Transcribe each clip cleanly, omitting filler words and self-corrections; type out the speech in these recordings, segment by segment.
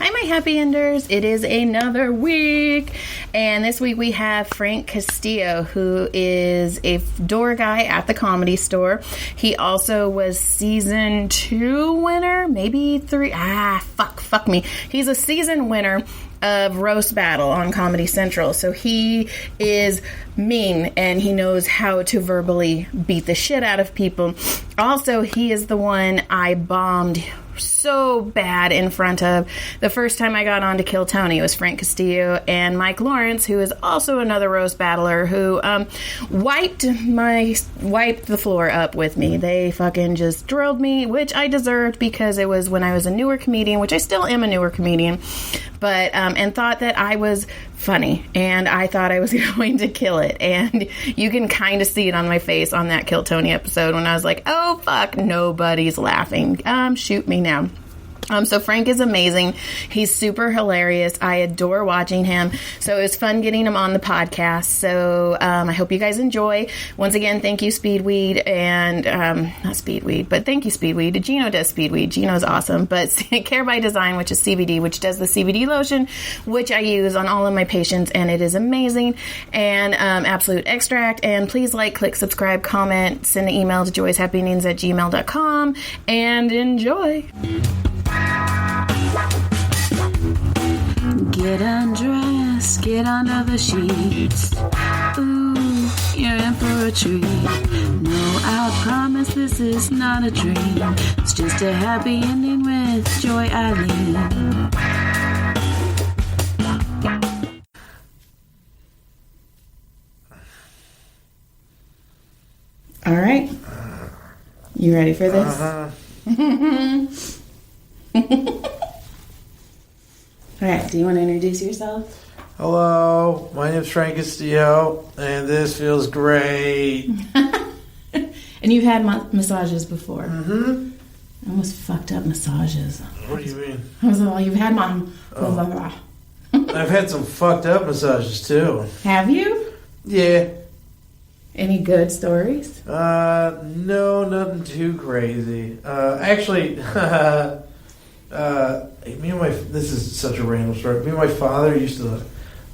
Hi, my happy enders. It is another week. And this week we have Frank Castillo, who is a door guy at the Comedy Store. He also was season 2 winner, maybe 3. Fuck me. He's a season winner of Roast Battle on Comedy Central. So he is mean and he knows how to verbally beat the shit out of people. Also, he is the one I bombed so bad in front of the first time I got on to Kill Tony. It was Frank Castillo and Mike Lawrence, who is also another roast battler, who wiped the floor up with me. They fucking just drilled me, which I deserved because it was when I was a newer comedian, which I still am a newer comedian, but and thought that I was funny and I thought I was going to kill it. And you can kind of see it on my face on that Kill Tony episode when I was like, oh fuck, nobody's laughing. Shoot me now. So Frank is amazing. He's super hilarious. I adore watching him. So it was fun getting him on the podcast. So I hope you guys enjoy. Once again, thank you, Speedweed. And not Speedweed, but thank you, Speedweed. Gino does Speedweed. Gino's awesome. But Care by Design, which is CBD, which does the CBD lotion, which I use on all of my patients. And it is amazing. And Absolute Extract. And please like, click, subscribe, comment, send an email to joyshappynings@gmail.com. And enjoy. Get undressed, get under the sheets. Ooh, you're in for a treat. No, I promise this is not a dream. It's just a happy ending with Joy Eileen. All right. You ready for this? All right, do you want to introduce yourself? Hello, my name's Frank Castillo, and this feels great. And you've had massages before? Mm-hmm. I almost fucked up massages. What do you mean? I was like, you've had mine. Oh. I've had some fucked up massages, too. Have you? Yeah. Any good stories? No, nothing too crazy. Actually, me and this is such a random story. Me and my father used to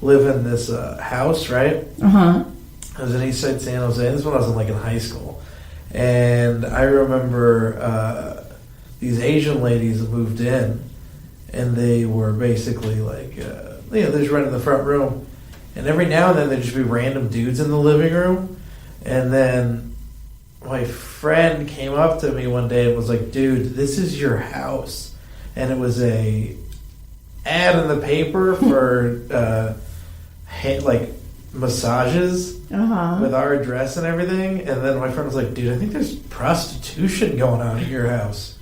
live in this house, right? Uh-huh. I was in Eastside San Jose. This is when I was in high school. And I remember these Asian ladies moved in, and they were basically they just rented the front room. And every now and then there'd just be random dudes in the living room. And then my friend came up to me one day and was like, dude, this is your house. And it was a ad in the paper for massages with our address and everything. And then my friend was like, dude, I think there's prostitution going on at your house.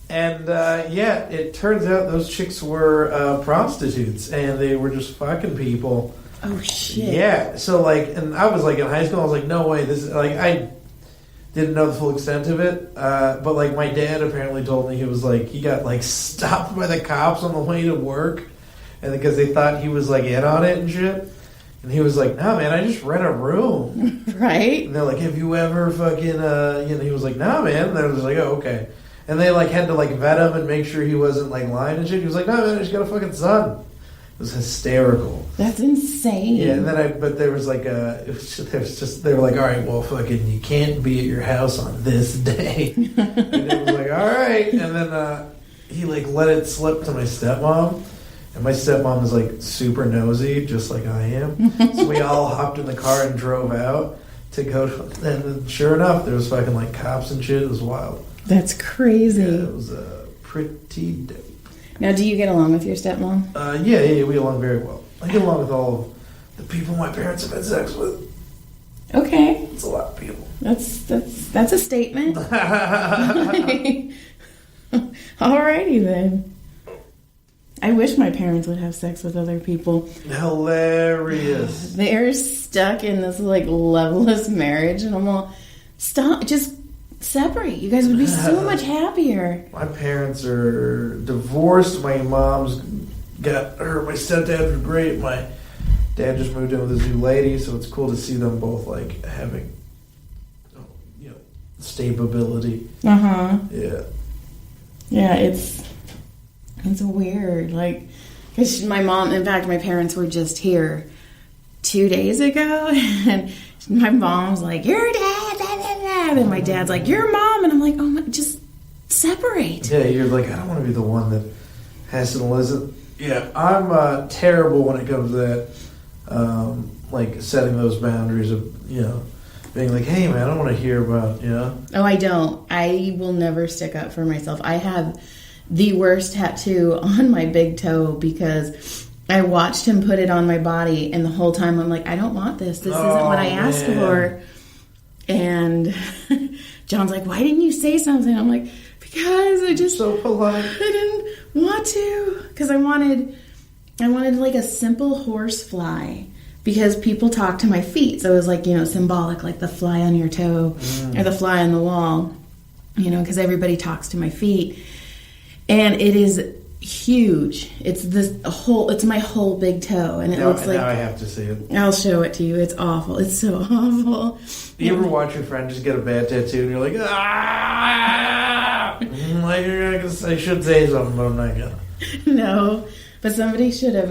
And it turns out those chicks were prostitutes, and they were just fucking people. Oh shit. Yeah. So and I was in high school. I was like, no way. This is I didn't know the full extent of it. But my dad apparently told me he was he got stopped by the cops on the way to work, and because they thought he was in on it and shit. And he was like, "Nah, man, I just rent a room." Right. And they're like, "Have you ever fucking?" He was like, "Nah, man." And I was like, "Oh, okay." And they had to vet him and make sure he wasn't lying and shit. He was like, "No, man, I just got a fucking son." It was hysterical. That's insane. Yeah, and then but there was they were like, all right, well, fucking, you can't be at your house on this day. And it was like, all right. And then he let it slip to my stepmom. And my stepmom is super nosy, just like I am. So we all hopped in the car and drove out to go to, and then sure enough, there was fucking cops and shit. It was wild. That's crazy. Yeah, it was pretty dope. Now, do you get along with your stepmom? Yeah, we get along very well. I get along with all of the people my parents have had sex with. Okay. It's a lot of people. That's a statement. Alrighty then. I wish my parents would have sex with other people. Hilarious. They're stuck in this loveless marriage, and I'm all, stop, just separate. You guys would be so much happier. My parents are divorced. My mom's got her. My stepdad was great. My dad just moved in with his new lady, so it's cool to see them both having, stability. Uh huh. Yeah. Yeah, it's It's weird. Like, because my mom, in fact, my parents were just here 2 days ago, and my mom's like, your dad, blah, blah, blah. And my dad's like, your mom. And I'm like, oh my, just separate. Yeah, you're like, I don't want to be the one that has to listen. Yeah, I'm terrible when it comes to that, like setting those boundaries of, you know, being like, hey man, I don't want to hear about, you know. Oh, I don't. I will never stick up for myself. I have the worst tattoo on my big toe because I watched him put it on my body, and the whole time I'm like, I don't want this. This isn't what I asked for. And John's like, why didn't you say something? I'm like, because I just so polite. I didn't want to, because I wanted like a simple horse fly, because people talk to my feet, so it was like, you know, symbolic, like the fly on your toe or the fly on the wall, you know, because everybody talks to my feet, and it is huge. It's it's my whole big toe, and it looks like. Now I have to see it. I'll show it to you. It's awful. It's so awful. You ever watch your friend just get a bad tattoo and you're like, ah! Like, I should say something, but I'm not gonna. No, but somebody should have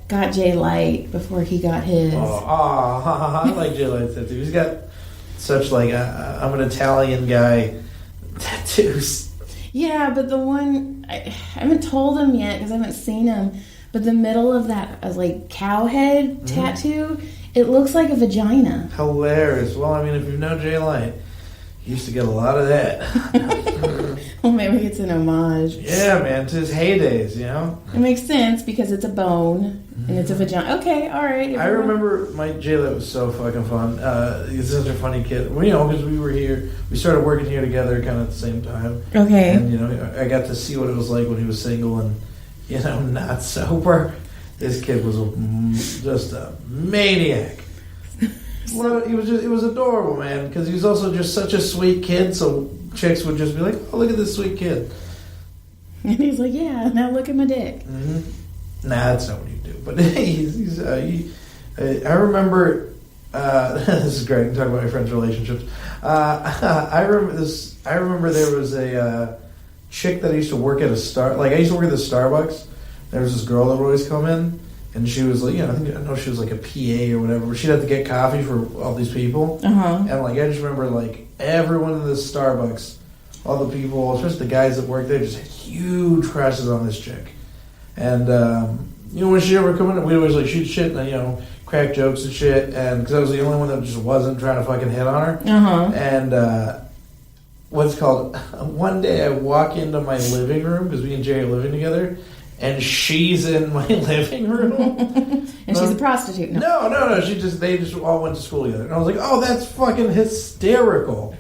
got Jay Light before he got his. I like Jay Light's tattoo. He's got such like I'm an Italian guy tattoos. Yeah, but the one I haven't told him yet because I haven't seen him. But the middle of that like cow head tattoo, it looks like a vagina. Hilarious. Well, I mean, if you know Jay Light, he used to get a lot of that. Well, maybe it's an homage. Yeah, man, to his heydays, you know? It makes sense because it's a bone and it's a vagina. Okay, all right. I remember my Jay Light was so fucking fun. He's such a funny kid. Well, you know, because we were here, we started working here together kind of at the same time. Okay. And, you know, I got to see what it was like when he was single and, you know, not sober. This kid was just a maniac. It was adorable, man, because he was also just such a sweet kid, so chicks would just be like, oh, look at this sweet kid. And he's like, yeah, now look at my dick. Mm-hmm. Nah, that's not what you do. But I remember, this is great, I can talk about my friends' relationships. I remember there was a chick that I used to work at I used to work at the Starbucks. There was this girl that would always come in, and she was like, you know, I know she was like a PA or whatever, but she'd have to get coffee for all these people. And like, I just remember like everyone in this Starbucks, all the people, especially the guys that worked there, just had huge crushes on this chick. And, you know, when she'd ever come in, we'd always like shoot shit and, you know, crack jokes and shit. And because I was the only one that just wasn't trying to fucking hit on her. And, what's called, one day I walk into my living room, because me and Jerry are living together, and she's in my living room. And she's a prostitute. No. They just all went to school together. And I was like, oh, that's fucking hysterical.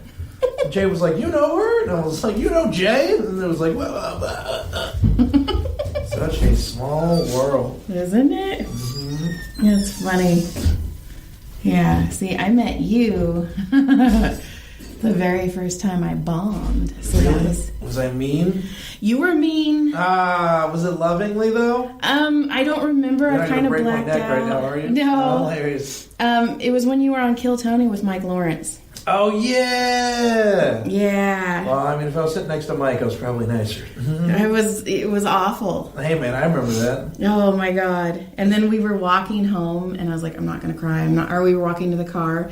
Jay was like, you know her? And I was like, you know Jay? And it was like, such a small world. Isn't it? Mm-hmm. It's funny. Yeah. See, I met you the very first time I bombed. So really? Was I mean? You were mean. Was it lovingly though? I don't remember. I kind of blacked my neck out. Right now, are you? No. Oh, hilarious. It was when you were on Kill Tony with Mike Lawrence. Oh yeah. Yeah. Well, I mean, if I was sitting next to Mike, I was probably nicer. It was awful. Hey man, I remember that. Oh my god. And then we were walking home, and I was like, I'm not gonna cry. Or we were walking to the car.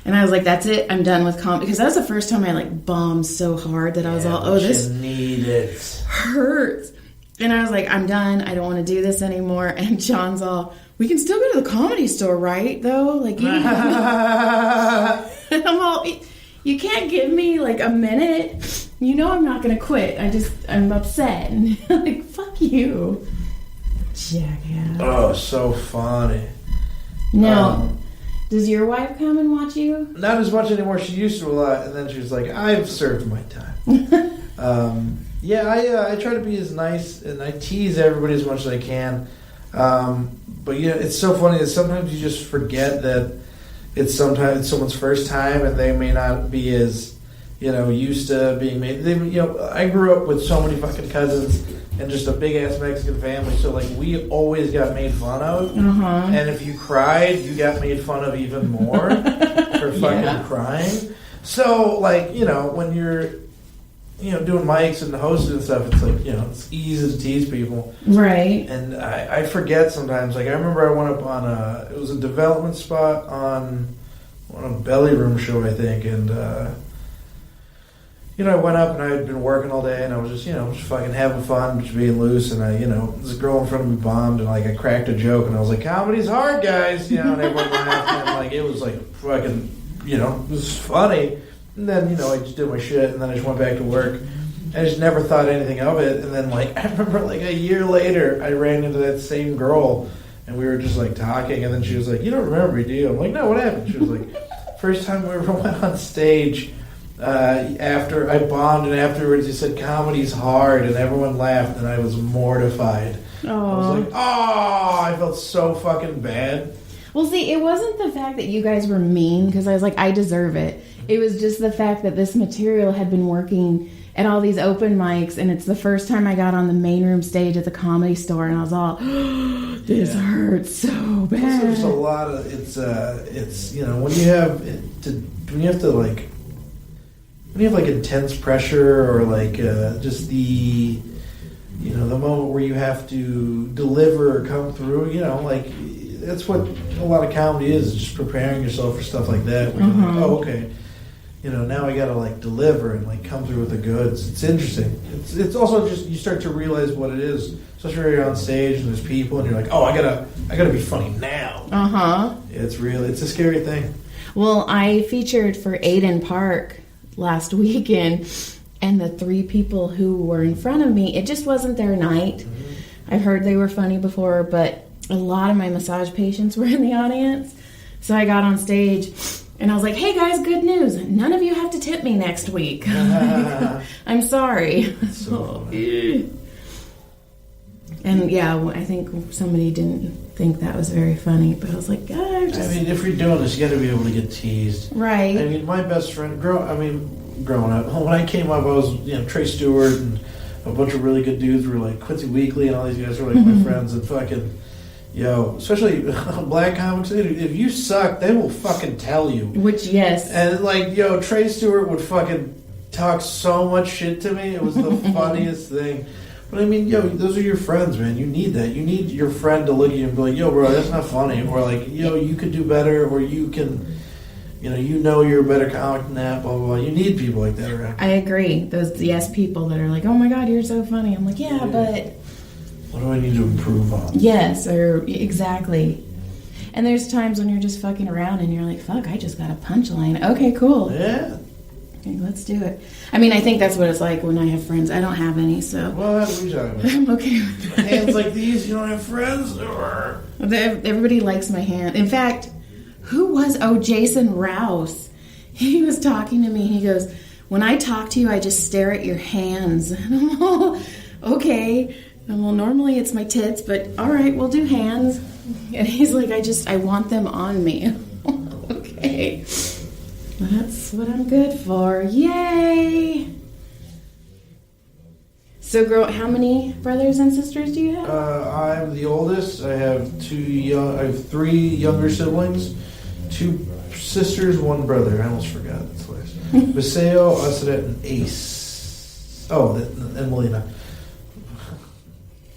And I was like, that's it. I'm done with comedy. Because that was the first time I, like, bombed so hard that I was all, this need it. hurts. And I was like, I'm done. I don't want to do this anymore. And John's all, we can still go to the Comedy Store, right, though? Like, you and I'm all, you can't give me, like, a minute. You know I'm not going to quit. I'm upset. And like, fuck you. Jackass. Oh, so funny. No. Does your wife come and watch you? Not as much anymore. She used to a lot, and then she was like, I've served my time. I try to be as nice, and I tease everybody as much as I can. But, you know, it's so funny that sometimes you just forget that it's someone's first time, and they may not be as, you know, used to being made. I grew up with so many fucking cousins and just a big-ass Mexican family, so, like, we always got made fun of. And if you cried, you got made fun of even more for fucking crying. So, like, you know, when you're doing mics and hosting and stuff, it's like, it's easy to tease people. Right. And I forget sometimes. Like, I remember I went up on it was a development spot on a Belly Room show, I think, and, I went up and I had been working all day and I was just, just fucking having fun, just being loose, and this girl in front of me bombed and, like, I cracked a joke and I was like, comedy's hard, guys, and everyone laughed, and, like, it was, like, fucking, it was funny. And then, I just did my shit, and then I just went back to work. I just never thought anything of it. And then, like, I remember, like, a year later, I ran into that same girl, and we were just, like, talking, and then she was like, you don't remember me, do you? I'm like, no, what happened? She was like, first time we ever went on stage, after I bombed, and afterwards you said, comedy's hard, and everyone laughed, and I was mortified. Aww. I was like, I felt so fucking bad. Well, see, it wasn't the fact that you guys were mean, because I was like, I deserve it. It was just the fact that this material had been working at all these open mics, and it's the first time I got on the main room stage at the Comedy Store, and I was all, this hurts so bad. There's a lot of it's when you have like intense pressure, or like just the the moment where you have to deliver or come through, like that's what a lot of comedy is just preparing yourself for stuff like that. Where you're like, okay. Now I gotta like deliver and like come through with the goods. It's interesting. It's also just you start to realize what it is, especially when you're on stage and there's people and you're like, I gotta be funny now. It's a scary thing. Well, I featured for Aiden Park last weekend, and the 3 people who were in front of me, it just wasn't their night. Mm-hmm. I've heard they were funny before, but a lot of my massage patients were in the audience, so I got on stage. And I was like, hey guys, good news. None of you have to tip me next week. I'm sorry. So and yeah, I think somebody didn't think that was very funny, but I was like, if you're doing this, you got to be able to get teased. Right. I mean, my best friend, growing up, when I came up, I was, Trey Stewart and a bunch of really good dudes were like Quincy Weekly and all these guys were like my friends, and fucking... especially black comics, if you suck, they will fucking tell you. Which, yes. And, like, Trey Stewart would fucking talk so much shit to me. It was the funniest thing. But, I mean, those are your friends, man. You need that. You need your friend to look at you and be like, bro, that's not funny. Or, like, you could do better, or you can, you're a better comic than that, blah, blah, blah. You need people like that around. I agree. Those yes people that are like, oh, my God, you're so funny. I'm like, yeah. But... what do I need to improve on? Yes, or exactly. And there's times when you're just fucking around and you're like, fuck, I just got a punchline. Okay, cool. Yeah. Okay, let's do it. I mean, I think that's what it's like when I have friends. I don't have any, so... Well, that's what you're talking about. I'm okay with that. Hands like these, you don't have friends? Or... Everybody likes my hand. In fact, who was... Oh, Jason Rouse. He was talking to me. He goes, when I talk to you, I just stare at your hands. And I'm all, okay... And well, normally it's my tits, but all right, we'll do hands. And he's like, I want them on me. Okay. That's what I'm good for. Yay! So, girl, how many brothers and sisters do you have? I'm the oldest. I have 3 younger siblings, 2 sisters, 1 brother. I almost forgot. That's last. Maseo, Asadet, and Ace. Oh, and Melina.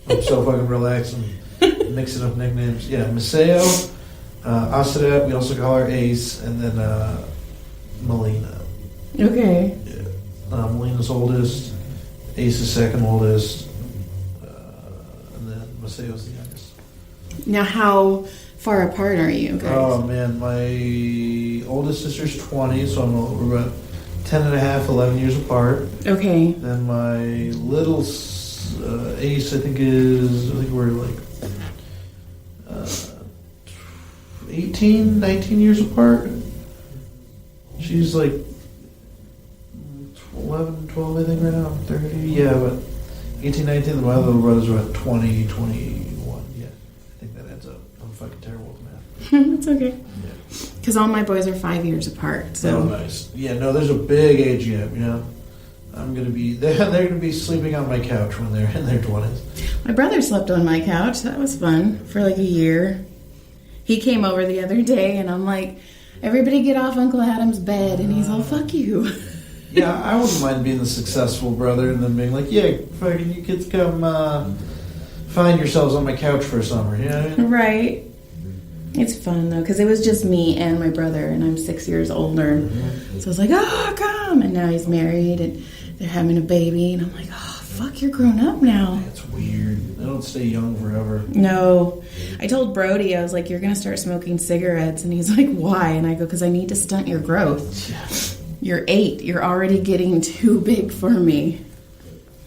I'm so fucking relaxed and mixing up nicknames. Yeah, Maseo, Asadet, we also call her Ace, and then Melina. Okay. Yeah. Melina's oldest, Ace is second oldest, and then Maseo's the youngest. Now, how far apart are you guys? Oh, man, my oldest sister's 20, so we're about 10 and a half, 11 years apart. Okay. Then my little Ace, I think we're like 18, 19 years apart. She's like 11, 12, I think right now. 30, yeah, but 18, 19, and my little brother's about 20, 21. Yeah, I think that adds up. I'm fucking terrible with math. That's okay. Because all my boys are 5 years apart. So. Oh, nice. Yeah, no, there's a big age gap, they're gonna be sleeping on my couch when they're in their 20s. My brother slept on my couch. That was fun for like a year. He came over the other day and I'm like, everybody get off Uncle Adam's bed, and he's all, fuck you. Yeah, I wouldn't mind being the successful brother and then being like, yeah, fucking you kids come find yourselves on my couch for a summer. You know what I mean? Right. It's fun, though, because it was just me and my brother, and I'm 6 years older. Mm-hmm. So I was like, oh, come. And now he's married, and they're having a baby. And I'm like, oh, fuck, you're grown up now. It's weird. They don't stay young forever. No. I told Brody, I was like, you're going to start smoking cigarettes. And he's like, why? And I go, because I need to stunt your growth. Yeah. You're 8. You're already getting too big for me.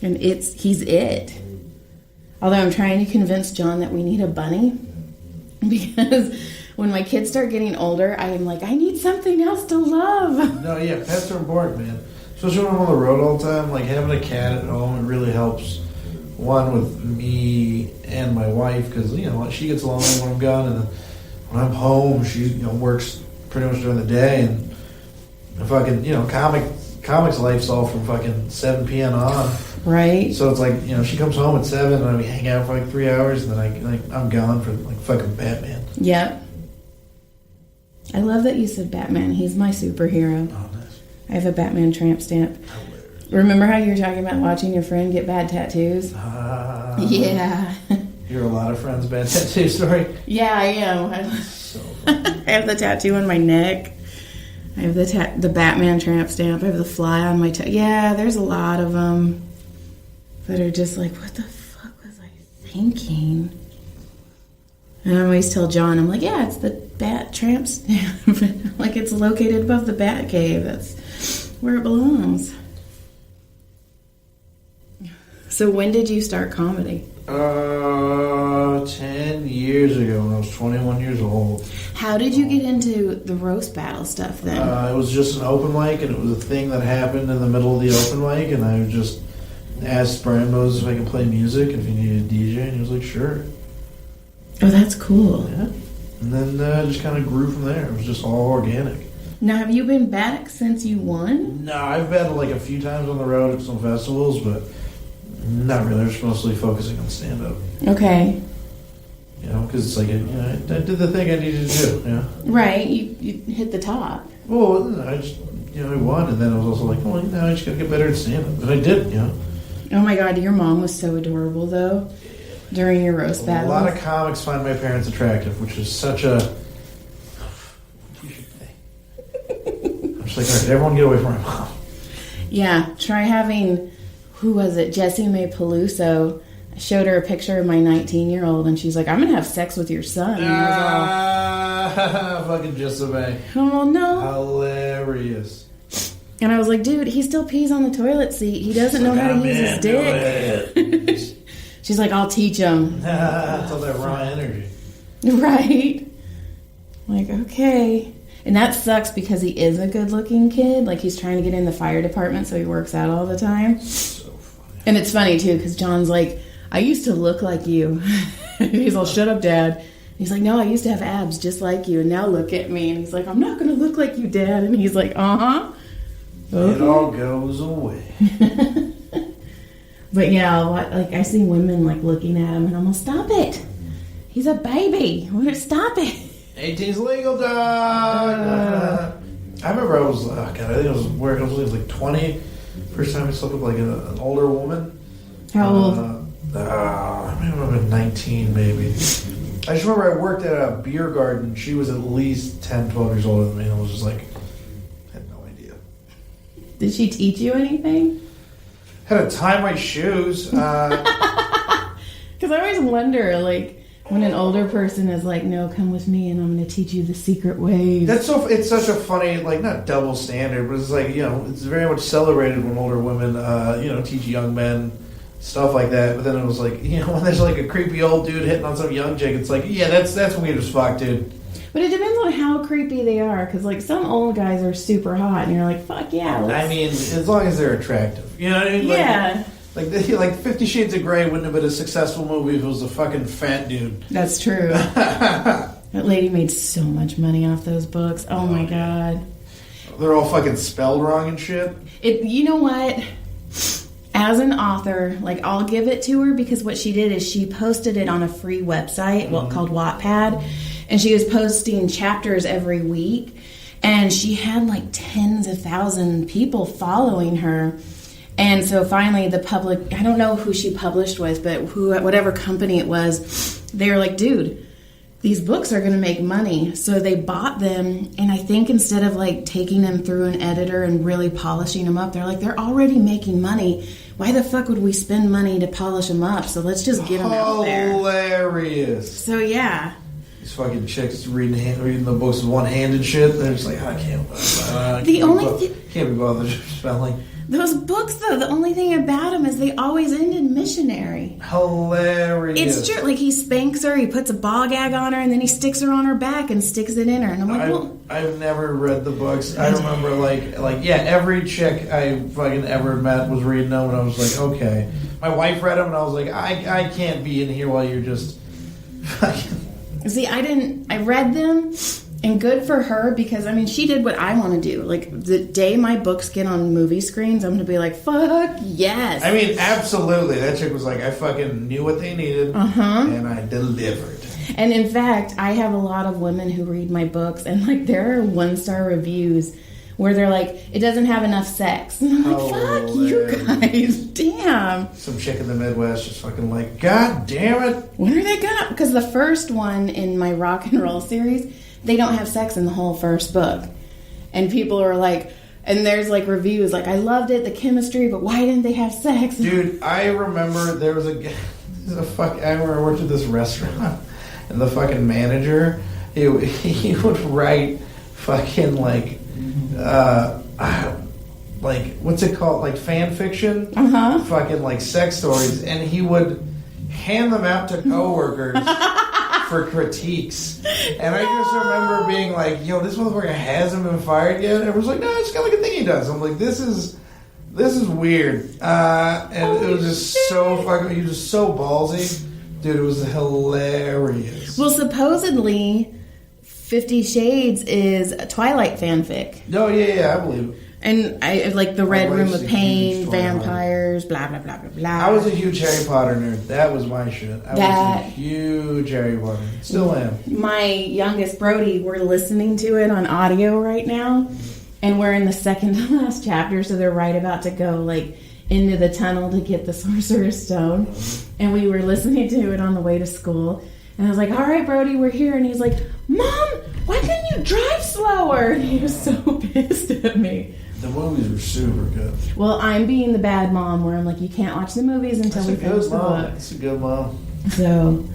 And he's it. Although I'm trying to convince John that we need a bunny. Because when my kids start getting older, I am like, I need something else to love. No, yeah, pets are important, man. Especially when I'm on the road all the time. Like, having a cat at home, it really helps. One, with me and my wife, because, you know, she gets lonely when I'm gone. And then when I'm home, she, you know, works pretty much during the day. And fucking, you know, comics life's all from fucking 7 p.m. on. Right. So it's like, you know, she comes home at 7 and we hang out for like 3 hours and then I'm gone for like fucking Batman. Yep. I love that you said Batman. He's my superhero. Oh, nice. I have a Batman tramp stamp. Remember how you were talking about watching your friend get bad tattoos? Yeah. You're a lot of friends' bad tattoo story? Yeah, I am. So funny. I have the tattoo on my neck. I have the Batman tramp stamp. I have the fly on my yeah, there's a lot of them that are just like, what the fuck was I thinking? And I always tell John, I'm like, yeah, it's the Bat tramp stamp. Like, it's located above the Bat Cave. That's where it belongs. So when did you start comedy? 10 years ago when I was 21 years old. How did you get into the roast battle stuff then? It was just an open mic, and it was a thing that happened in the middle of the open mic, and I just asked Brian Moses if I could play music and if he needed a DJ, and he was like, sure. Oh, that's cool. Yeah. And then just kind of grew from there. It was just all organic. Now, have you been back since you won? No, I've been like a few times on the road at some festivals, but not really. I'm just mostly focusing on stand-up. Okay. You know, because it's like, you know, I did the thing I needed to do, you know? Right, you hit the top. Well, I just, you know, I won, and then I was also like, well, now I just gotta get better at stand-up. And I did, you know? Oh my god, your mom was so adorable, though, during your roast battle. A lot of comics find my parents attractive, which is such a... I'm just like, all right, everyone get away from my mom. Yeah, try having, who was it, Jessie Mae Peluso. I showed her a picture of my 19-year-old, and she's like, I'm going to have sex with your son. And I was all, fucking Jessie Mae. Oh, no. Hilarious. And I was like, dude, he still pees on the toilet seat. He doesn't know how to use his dick. She's like, I'll teach him. That's all that raw energy. Right. I'm like, okay. And that sucks because he is a good-looking kid. Like, he's trying to get in the fire department, so he works out all the time. So funny. And it's funny, too, because John's like, I used to look like you. He's all, shut up, Dad. He's like, no, I used to have abs just like you, and now look at me. And he's like, I'm not going to look like you, Dad. And he's like, uh-huh. Okay. It all goes away. But yeah, like, I see women, like, looking at him, and I'm like, stop it. He's a baby. Stop it. 18's legal, dog. I remember I was, I think I was working, I was like 20. First time I slept with like an older woman. How old? I remember 19 maybe. I just remember I worked at a beer garden. She was at least 10, 12 years older than me. And I was just like, I had no idea. Did she teach you anything? Had to tie my shoes. Because I always wonder, like, when an older person is like, no, come with me and I'm going to teach you the secret ways. It's such a funny, like, not double standard, but it's like, you know, it's very much celebrated when older women, you know, teach young men stuff like that. But then it was like, you know, when there's like a creepy old dude hitting on some young chick, it's like, yeah, that's weird as fuck, dude. But it depends on how creepy they are, because like some old guys are super hot and you're like, fuck yeah. I mean, as long as they're attractive. You know what I mean? Yeah. Like 50 Shades of Grey wouldn't have been a successful movie if it was a fucking fat dude. That's true. That lady made so much money off those books. Oh my god. They're all fucking spelled wrong and shit. You know what? As an author, like, I'll give it to her because what she did is she posted it on a free website called Wattpad, and she was posting chapters every week. And she had like tens of thousands of people following her. And so finally the public, I don't know who she published with, but whatever company it was, they were like, dude, these books are going to make money. So they bought them, and I think instead of like taking them through an editor and really polishing them up, they're like, they're already making money. Why the fuck would we spend money to polish them up? So let's just get them out there. Hilarious. So yeah. These fucking chicks reading the books with one hand and shit. They're just like, I can't be bothered spelling. Those books, though, the only thing about them is they always end in missionary. Hilarious. It's true. Like, he spanks her, he puts a ball gag on her, and then he sticks her on her back and sticks it in her. And I'm like, well... I've never read the books. I remember, every chick I fucking ever met was reading them, and I was like, okay. My wife read them, and I was like, I can't be in here while you're just fucking... See, I read them... And good for her, because, I mean, she did what I want to do. Like, the day my books get on movie screens, I'm going to be like, fuck, yes. I mean, absolutely. That chick was like, I fucking knew what they needed, and I delivered. And, in fact, I have a lot of women who read my books, and, like, there are 1-star reviews where they're like, it doesn't have enough sex. And I'm like, fuck you guys. Damn. Some chick in the Midwest just fucking like, God damn it. When are they going to... Because the first one in my rock and roll series... They don't have sex in the whole first book. And people are like, and there's like reviews like, I loved it, the chemistry, but why didn't they have sex? Dude, I remember there was I remember I worked at this restaurant, and the fucking manager, he would write fucking like what's it called? Like fan fiction? Fucking like sex stories, and he would hand them out to coworkers. For critiques, and I just remember being like, "Yo, this motherfucker hasn't been fired yet." And everyone's like, "No, it's kind of like a thing he does." I'm like, "This is weird," and it was just so fucking. He was just so ballsy, dude. It was hilarious. Well, supposedly, 50 Shades is a Twilight fanfic. Oh yeah, I believe it. And I like the Red Room of Pain, vampires, blah, blah, blah, blah, blah. I was a huge Harry Potter nerd. That was my shit. I was a huge Harry Potter. Still am. My youngest, Brody, we're listening to it on audio right now. And we're in the second to last chapter, so they're right about to go, like, into the tunnel to get the Sorcerer's Stone. And we were listening to it on the way to school. And I was like, all right, Brody, we're here. And he's like, Mom, why couldn't you drive slower? And he was so pissed at me. The movies were super good. Well, I'm being the bad mom where I'm like, you can't watch the movies until we finish the book. That's a good mom. So,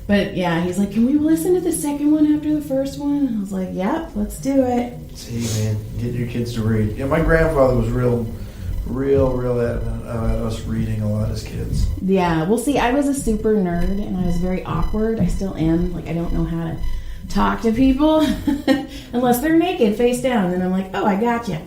but yeah, he's like, can we listen to the second one after the first one? And I was like, yep, let's do it. See, man, get your kids to read. Yeah, my grandfather was real adamant about us reading a lot as kids. Yeah, well, see, I was a super nerd, and I was very awkward. I still am. Like, I don't know how to talk to people unless they're naked, face down. And I'm like, oh, I got you.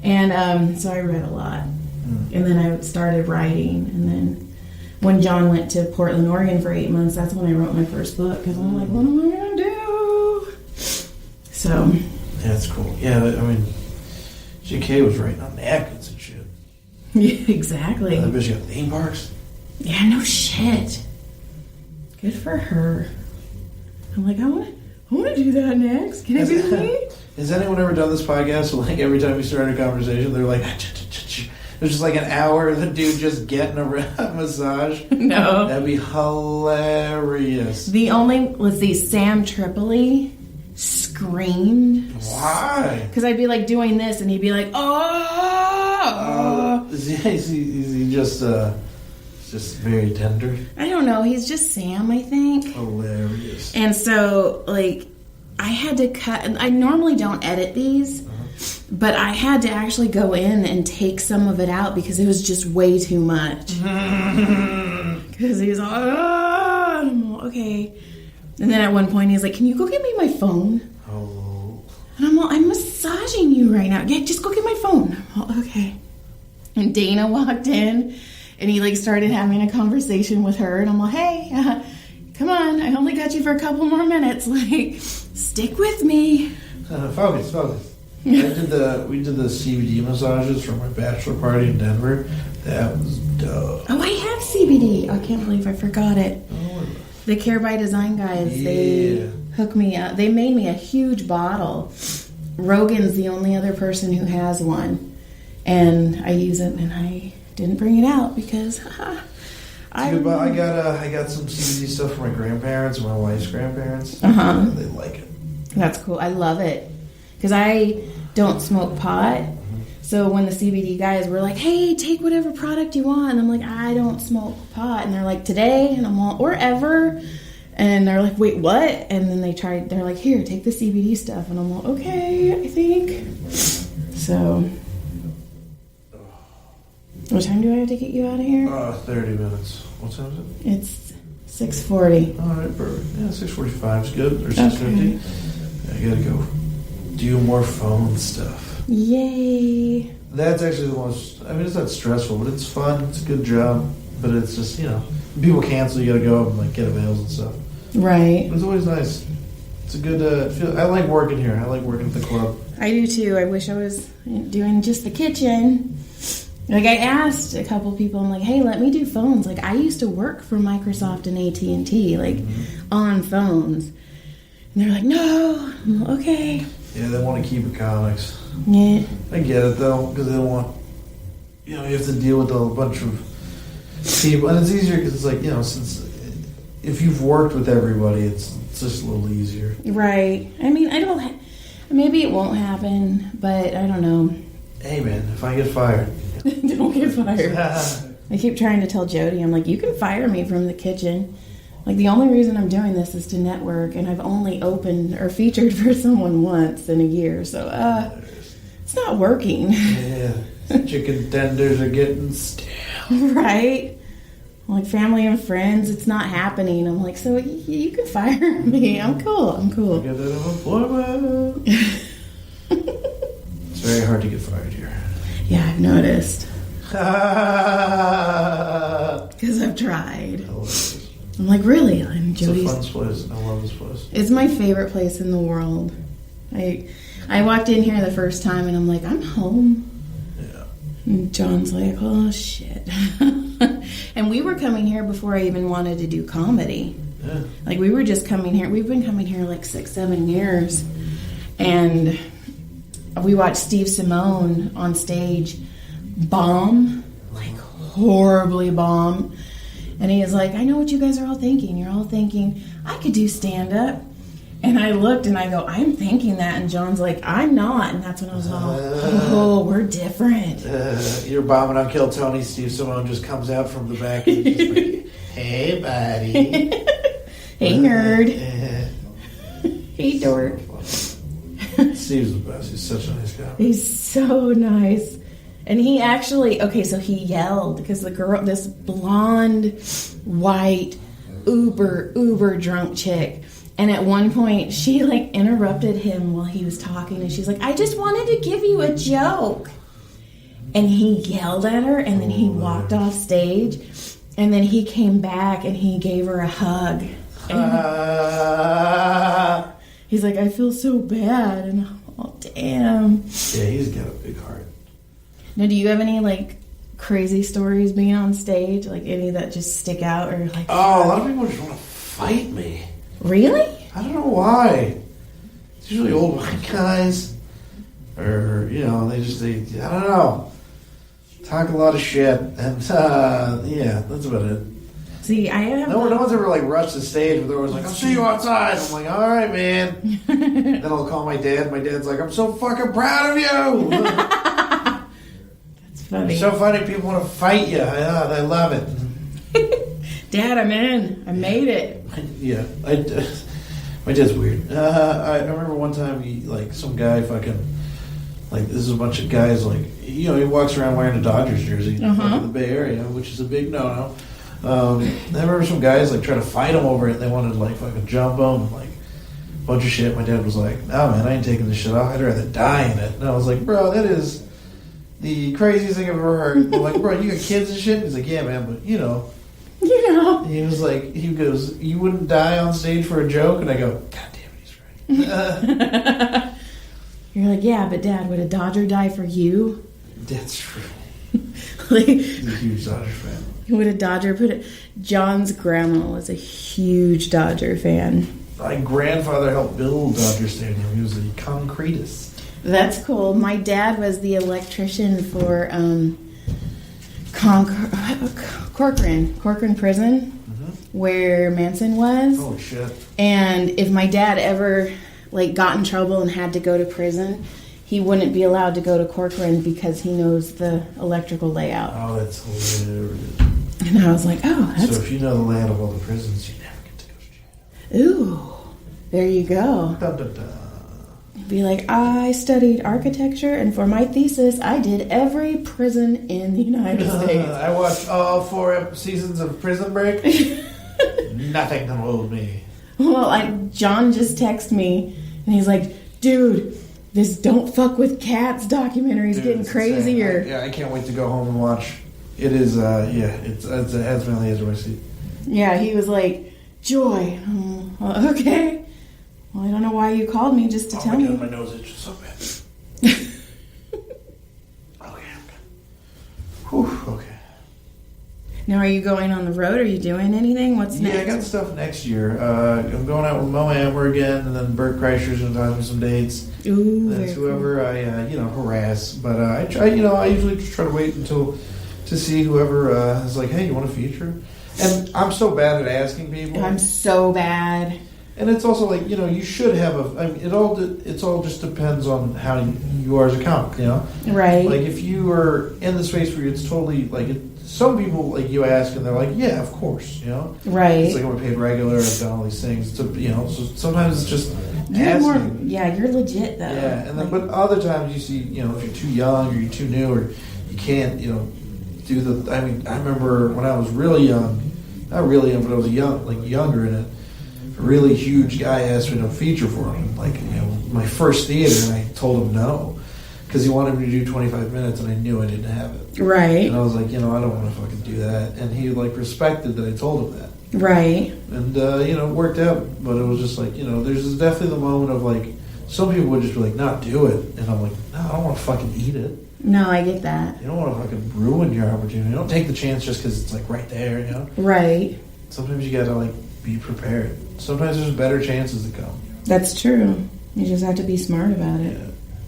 And so I read a lot. And then I started writing. And then when John went to Portland, Oregon for 8 months, that's when I wrote my first book. Because I'm like, what am I going to do? So. Yeah, that's cool. Yeah, I mean, J.K. was writing on napkins and shit. Yeah, exactly. That bitch got theme parks. Yeah, no shit. Good for her. I'm like, I want to do that next. Can I do me? Has anyone ever done this podcast? So like every time we start a conversation, they're like, there's just like an hour of the dude just getting a massage. No. That'd be hilarious. Let's see, Sam Tripoli screamed. Why? Because I'd be like doing this and he'd be like, oh. Is he just very tender? I don't know. He's just Sam, I think. Hilarious. And so, like, I had to cut. I normally don't edit these, but I had to actually go in and take some of it out because it was just way too much. Because he's like, oh, okay. And then at one point he's like, can you go get me my phone? Oh. And I'm like, I'm massaging you right now. Yeah, just go get my phone. Well, okay. And Dana walked in and he like started having a conversation with her. And I'm like, hey, come on. I only got you for a couple more minutes. Like, stick with me. Focus. We did the CBD massages for my bachelor party in Denver. That was dope. Oh, I have CBD. I can't believe I forgot it. Oh. The Care by Design guys, they hooked me up. They made me a huge bottle. Rogan's the only other person who has one, and I use it, and I didn't bring it out because I got some CBD stuff from my grandparents, my wife's grandparents. They like it. That's cool. I love it because I don't smoke pot. So when the CBD guys were like, "Hey, take whatever product you want," and I'm like, "I don't smoke pot," and they're like, "Today," and I'm all, "Or ever," and they're like, "Wait, what?" And then they're like, "Here, take the CBD stuff," and I'm like, "Okay, I think." So, what time do I have to get you out of here? 30 minutes. What time is it? It's 6:40. All right, perfect. Yeah, 6:45 is good, or 6:50. Okay. I gotta go do more phone stuff. Yay! That's actually the most. I mean, it's not stressful, but it's fun. It's a good job, but it's just people cancel. You gotta go and like get avails and stuff. Right. But it's always nice. It's a good. I like working here. I like working at the club. I do too. I wish I was doing just the kitchen. Like I asked a couple people, I'm like, "Hey, let me do phones." Like I used to work for Microsoft and AT&T, like on phones, and they're like, "No." I'm like, okay. Yeah, they want to keep it comics. Yeah. I get it though, because they don't want. You have to deal with a bunch of people, and it's easier because it's like since if you've worked with everybody, it's just a little easier. Right. I mean, I don't. Maybe it won't happen, but I don't know. Hey man, if I get fired. Don't get fired. I keep trying to tell Jody, I'm like, you can fire me from the kitchen. Like, the only reason I'm doing this is to network, and I've only opened or featured for someone once in a year, so, it's not working. Yeah, chicken tenders are getting stale. Right? Like, family and friends, it's not happening. I'm like, so you can fire me. I'm cool. Get that unemployment. It's very hard to get fired here. Yeah, I've noticed. Because I've tried. I'm like, really? And Jody's. It's a fun place. I love this place. It's my favorite place in the world. I walked in here the first time and I'm like, I'm home. Yeah. And John's like, oh shit. And we were coming here before I even wanted to do comedy. Yeah. Like we were just coming here. We've been coming here like 6-7 years. And we watched Steve Simone on stage bomb, like horribly bomb. And he is like, I know what you guys are all thinking. You're all thinking, I could do stand-up. And I looked and I go, I'm thinking that. And John's like, I'm not. And that's when I was all, oh, we're different. You're bombing on Kill Tony. Steve Simone just comes out from the back and he's just like, hey, buddy. Hey, nerd. Hey, dork. Steve's the best. He's such a nice guy. He's so nice. And he actually, okay, so he yelled because the girl, this blonde, white, uber drunk chick. And at one point, she like interrupted him while he was talking. And she's like, I just wanted to give you a joke. And he yelled at her and then he walked off stage. And then he came back and he gave her a hug. He's like, I feel so bad. And oh, damn. Yeah, he's got a big heart. Now, do you have any, like, crazy stories being on stage? Like, any that just stick out? Or like, oh, a lot of people just want to fight me. Really? I don't know why. It's usually old white guys. Or, they I don't know. Talk a lot of shit. And, yeah, that's about it. See, I have... No one's ever, like, rushed the stage, but they're always like, I'll see you outside. I'm like, all right, man. Then I'll call my dad. My dad's like, I'm so fucking proud of you. That's funny. It's so funny people want to fight you. I love it. Dad, I'm in. I made it. Yeah. My dad's weird. I remember one time, some guy fucking... Like, this is a bunch of guys, he walks around wearing a Dodgers jersey in the Bay Area, which is a big no-no. I remember some guys try to fight him over it. And they wanted to fucking jump him, a bunch of shit. My dad was like, "No, man, I ain't taking this shit off. I'd rather die in it." And I was like, "Bro, that is the craziest thing I've ever heard." I'm like, "Bro, you got kids and shit?" He's like, "Yeah, man, but you know." He was like, he goes, "You wouldn't die on stage for a joke?" And I go, "God damn it, he's right." You're like, "Yeah, but Dad, would a Dodger die for you?" That's true. He's a huge Dodger fan. Would a Dodger put it? John's grandma was a huge Dodger fan. My grandfather helped build Dodger Stadium. He was a concretist. That's cool. My dad was the electrician for Corcoran Prison, where Manson was. Oh, shit. And if my dad ever got in trouble and had to go to prison, he wouldn't be allowed to go to Corcoran because he knows the electrical layout. Oh, that's hilarious. And I was like, oh, that's... So if you know the layout of all the prisons, you never get to go to jail. Ooh, there you go. Dun, dun, dun. Be like, I studied architecture, and for my thesis, I did every prison in the United States. I watched all 4 seasons of Prison Break. Nothing can hold me. Well, John just texted me, and he's like, dude, this Don't Fuck With Cats documentary is getting crazier. I can't wait to go home and watch. It is, it has me on the edge of my seat. Yeah, he was like, Joy. Well, okay. Well, I don't know why you called me just to tell me. My nose itches so bad. Okay, I'm good. Whew, okay. Now, are you going on the road? Are you doing anything? What's next? Yeah, I got stuff next year. I'm going out with Mo Amber again, and then Bert Kreischer's going to talk me some dates. Ooh, That's whoever I, harass. But I try, I usually just try to wait to see whoever is like, hey, you want a feature? And I'm so bad at asking people. I'm so bad. And it's also like, you should have it all just depends on how you are as a comic, Right. Like, if you are in the space where it's totally, some people, you ask and they're like, yeah, of course, Right. It's like, I'm paid regular, I've done all these things, so sometimes it's just you're asking. you're legit, though. Yeah, and then, but other times you see, if you're too young or you're too new or you can't, do the, I remember when I was really young, not really young, but I was younger in it, a really huge guy asked me to feature for him, my first theater, and I told him no, because he wanted me to do 25 minutes, and I knew I didn't have it. Right. And I was like, I don't want to fucking do that, and he respected that I told him that. Right. And it worked out, but it was just there's definitely the moment of some people would just be like, not do it, and I'm like, no, I don't want to fucking eat it. No, I get that. You don't want to fucking ruin your opportunity. Don't take the chance just because it's right there, Right. Sometimes you gotta be prepared. Sometimes there's better chances to come. That's true. You just have to be smart about it. Yeah.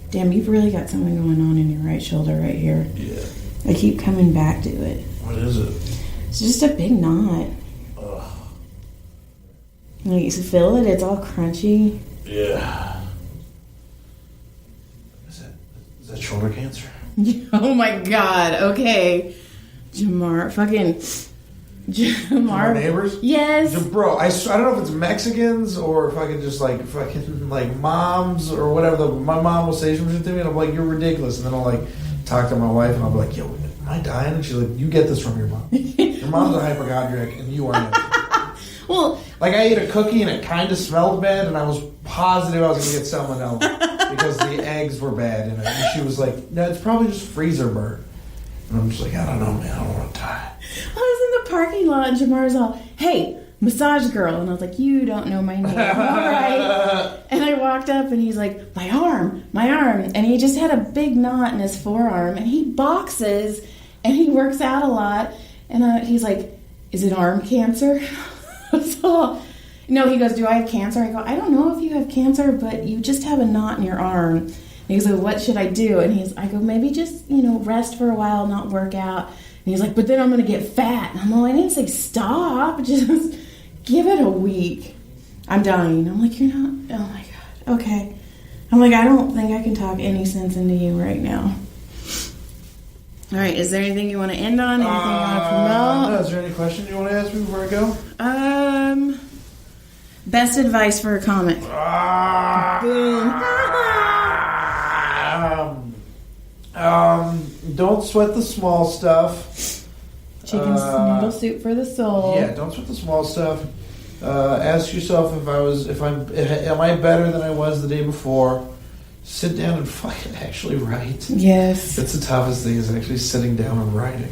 Damn, you've really got something going on in your right shoulder right here. Yeah. I keep coming back to it. What is it? It's just a big knot. Ugh. You feel it? It's all crunchy. Yeah. Is that shoulder cancer? Oh my god. Okay. Jamar. Our neighbors? Yes. Bro, I don't know if it's Mexicans or if I could just moms or whatever. My mom will say something to me and I'm like, you're ridiculous. And then I'll talk to my wife and I'll be like, yo, am I dying? And she's like, you get this from your mom. Your mom's a hypochondriac and you are not. Well, I ate a cookie and it kind of smelled bad and I was positive I was going to get salmonella because the eggs were bad in it. And she was like, no, it's probably just freezer burn. And I'm just like, I don't know, man. I don't want to die. I was in the parking lot and Jamar's all, hey, massage girl. And I was like, you don't know my name. All right. And I walked up and he's like, my arm. And he just had a big knot in his forearm. And he boxes and he works out a lot. And he's like, is it arm cancer? So, no, he goes, do I have cancer? I go, I don't know if you have cancer, but you just have a knot in your arm. And he goes, what should I do? And I go, maybe just, rest for a while, not work out. And he's like, but then I'm going to get fat. And I'm like, I didn't say stop. Just give it a week. I'm dying. I'm like, you're not? Oh, my God. Okay. I'm like, I don't think I can talk any sense into you right now. All right. Is there anything you want to end on? Anything you want to promote? No, is there any question you want to ask me before I go? Best advice for a comic. Boom. Don't sweat the small stuff. Chicken noodle soup for the soul. Yeah, don't sweat the small stuff. Ask yourself am I better than I was the day before? Sit down and fucking actually write. Yes. That's the toughest thing, is actually sitting down and writing.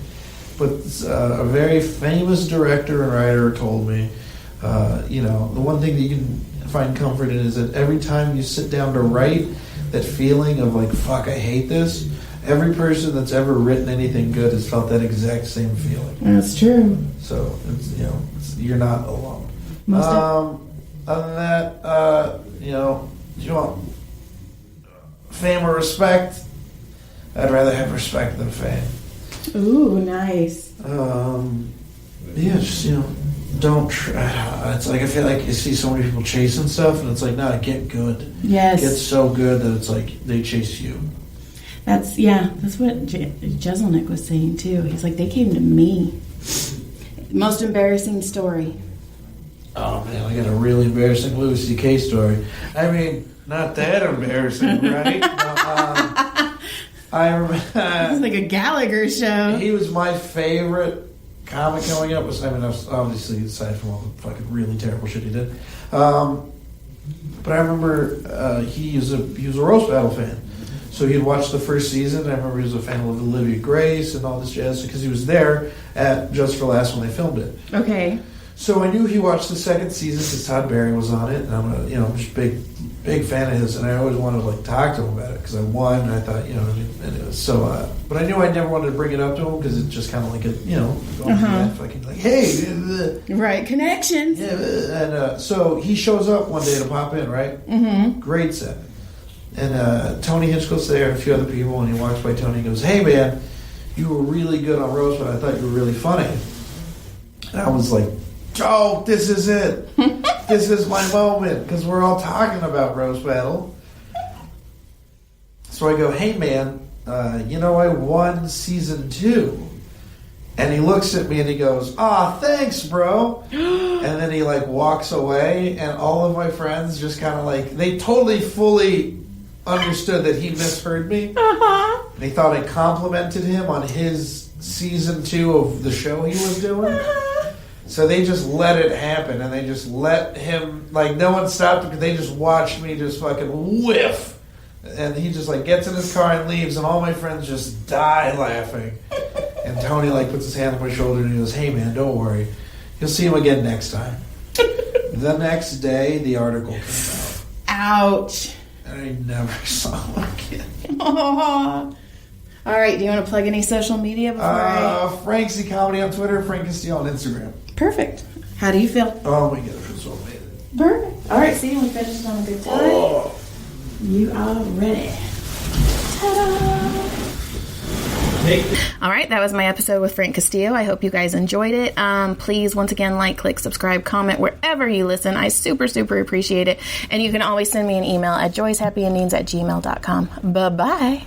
But a very famous director and writer told me, the one thing that you can find comfort in is that every time you sit down to write, that feeling of fuck, I hate this. Every person that's ever written anything good has felt that exact same feeling. That's true. So you're not alone. Other than that, fame or respect, I'd rather have respect than fame. Ooh, nice. Yeah, just, don't try. It's like, I feel like you see so many people chasing stuff, and it's like, nah, get good. Yes. Get so good that it's like they chase you. That's what Jeselnik was saying too. He's like, they came to me. Most embarrassing story. Oh man, I got a really embarrassing Louis C.K. story. I mean, not that embarrassing, right? I remember. It's like a Gallagher show. He was my favorite comic growing up. Obviously, aside from all the fucking really terrible shit he did. But I remember he was a roast battle fan. So he'd watched the first season. I remember he was a fan of Olivia Grace and all this jazz because he was there at Just for Laughs when they filmed it. Okay. So I knew he watched the second season because Todd Barry was on it, and I'm just big fan of his, and I always wanted to talk to him about it because I won, and I thought, and it was so. But I knew I never wanted to bring it up to him because it's just kind of like fucking like, hey, right, connections. Yeah, and so he shows up one day to pop in, right? Mm-hmm. Great set. And Tony Hitchcock's there and a few other people, and he walks by Tony and goes, "Hey man, you were really good on roast, but I thought you were really funny." And I was like, "Oh, this is it. This is my moment," because we're all talking about roast battle. So I go, "Hey man, I won season 2." And he looks at me and he goes, thanks, bro. And then he walks away, and all of my friends just kind of they totally fully understood that he misheard me. Uh-huh. And he thought I complimented him on his season 2 of the show he was doing. Uh-huh. So they just let it happen, and they just let him, no one stopped him, because they just watched me just fucking whiff. And he just gets in his car and leaves, and all my friends just die laughing. And Tony puts his hand on my shoulder and he goes, "Hey man, don't worry. You'll see him again next time." The next day, the article came out. Ouch. And I never saw him again. Aww. All right, do you want to plug any social media before Frank Z Comedy on Twitter, Frank Castillo on Instagram. Perfect. How do you feel? Oh my god, I feel so amazing. Perfect. All right, see, we finished on a good time. Oh. You are ready. Ta-da! All right, that was my episode with Frank Castillo. I hope you guys enjoyed it. Please, once again, click, subscribe, comment wherever you listen. I super, super appreciate it. And you can always send me an email at joyshappyendings@gmail.com. Bye-bye.